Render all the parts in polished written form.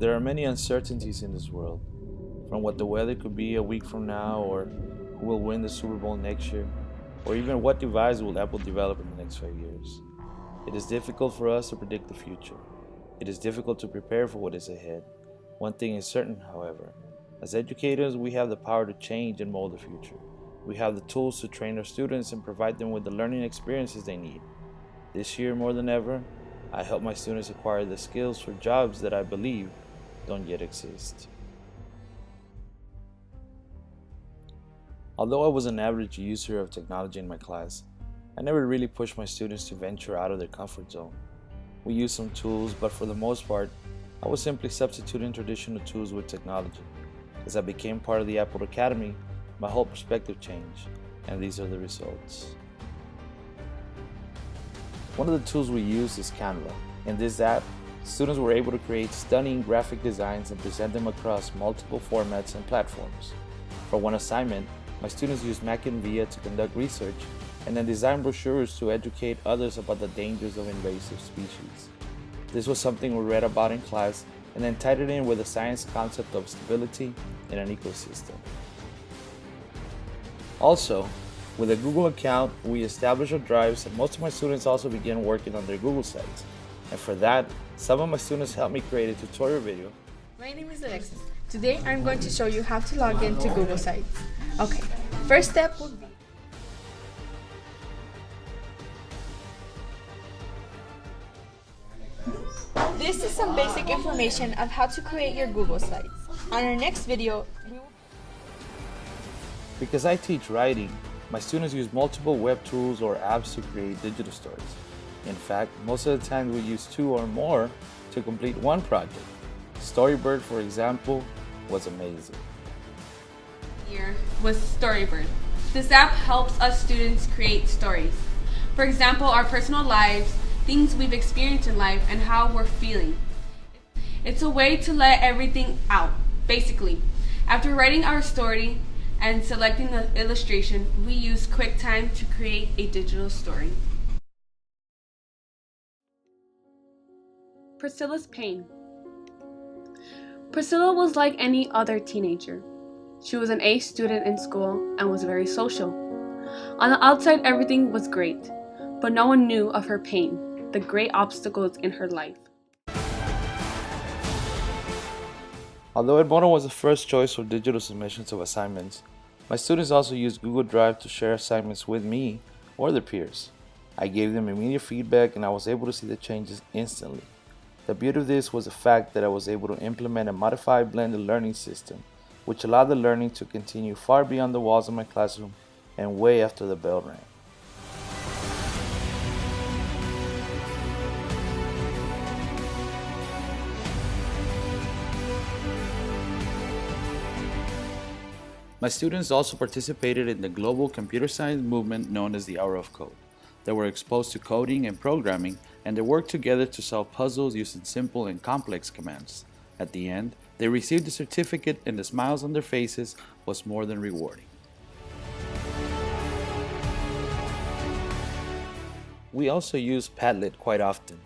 There are many uncertainties in this world, from what the weather could be a week from now, or who will win the Super Bowl next year, or even what device will Apple develop in the next 5 years. It is difficult for us to predict the future. It is difficult to prepare for what is ahead. One thing is certain, however. As educators, we have the power to change and mold the future. We have the tools to train our students and provide them with the learning experiences they need. This year, more than ever, I help my students acquire the skills for jobs that I believe don't yet exist. Although I was an average user of technology in my class, I never really pushed my students to venture out of their comfort zone. We used some tools, but for the most part, I was simply substituting traditional tools with technology. As I became part of the Apple Academy, my whole perspective changed, and these are the results. One of the tools we use is Canva. In this app, students were able to create stunning graphic designs and present them across multiple formats and platforms. For one assignment, my students used Mac and VIA to conduct research and then design brochures to educate others about the dangers of invasive species. This was something we read about in class and then tied it in with the science concept of stability in an ecosystem. Also, with a Google account, we established our drives, and most of my students also began working on their Google sites. And for that, some of my students helped me create a tutorial video. My name is Alexis. Today I'm going to show you how to log in to Google Sites. Okay, first step would be this is some basic information of how to create your Google Sites. On our next video, Because I teach writing, my students use multiple web tools or apps to create digital stories. In fact, most of the time we use 2 or more to complete one project. Storybird, for example, was amazing. Here was Storybird. This app helps us students create stories. For example, our personal lives, things we've experienced in life, and how we're feeling. It's a way to let everything out, basically. After writing our story and selecting the illustration, we use QuickTime to create a digital story. Priscilla's pain. Priscilla was like any other teenager. She was an A student in school and was very social. On the outside, everything was great, but no one knew of her pain, the great obstacles in her life. Although Edmodo was the first choice for digital submissions of assignments, my students also used Google Drive to share assignments with me or their peers. I gave them immediate feedback and I was able to see the changes instantly. The beauty of this was the fact that I was able to implement a modified blended learning system, which allowed the learning to continue far beyond the walls of my classroom and way after the bell rang. My students also participated in the global computer science movement known as the Hour of Code. They were exposed to coding and programming, and they worked together to solve puzzles using simple and complex commands. At the end, they received a certificate, and the smiles on their faces was more than rewarding. We also use Padlet quite often.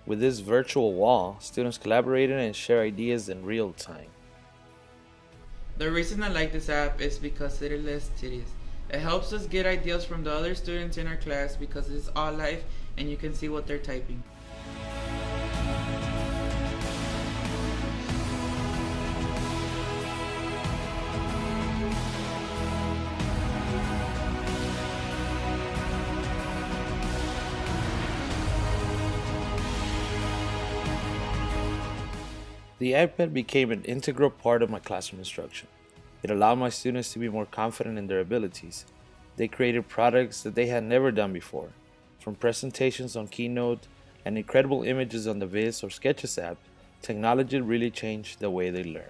With this virtual wall, students collaborated and share ideas in real time. The reason I like this app is because it is less tedious. It helps us get ideas from the other students in our class because it's all live and you can see what they're typing. The iPad became an integral part of my classroom instruction. It allowed my students to be more confident in their abilities. They created products that they had never done before. From presentations on Keynote and incredible images on the Viz or Sketches app, technology really changed the way they learned.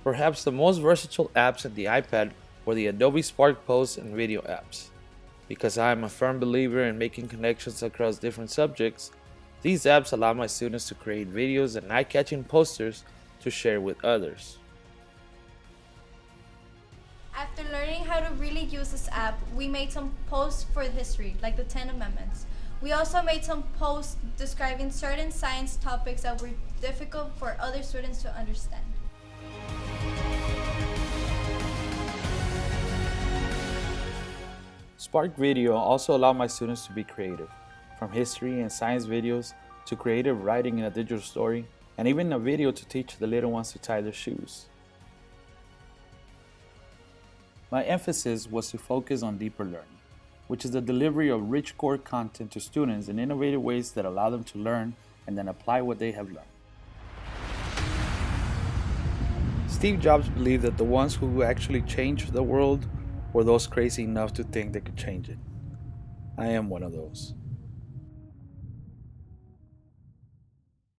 Perhaps the most versatile apps in the iPad were the Adobe Spark Post and video apps. Because I am a firm believer in making connections across different subjects, these apps allow my students to create videos and eye-catching posters to share with others. At After learning how to really use this app, we made some posts for history, like the 10 Amendments. We also made some posts describing certain science topics that were difficult for other students to understand. Spark Video also allowed my students to be creative, from history and science videos to creative writing in a digital story, and even a video to teach the little ones to tie their shoes. My emphasis was to focus on deeper learning, which is the delivery of rich core content to students in innovative ways that allow them to learn and then apply what they have learned. Steve Jobs believed that the ones who actually changed the world were those crazy enough to think they could change it. I am one of those.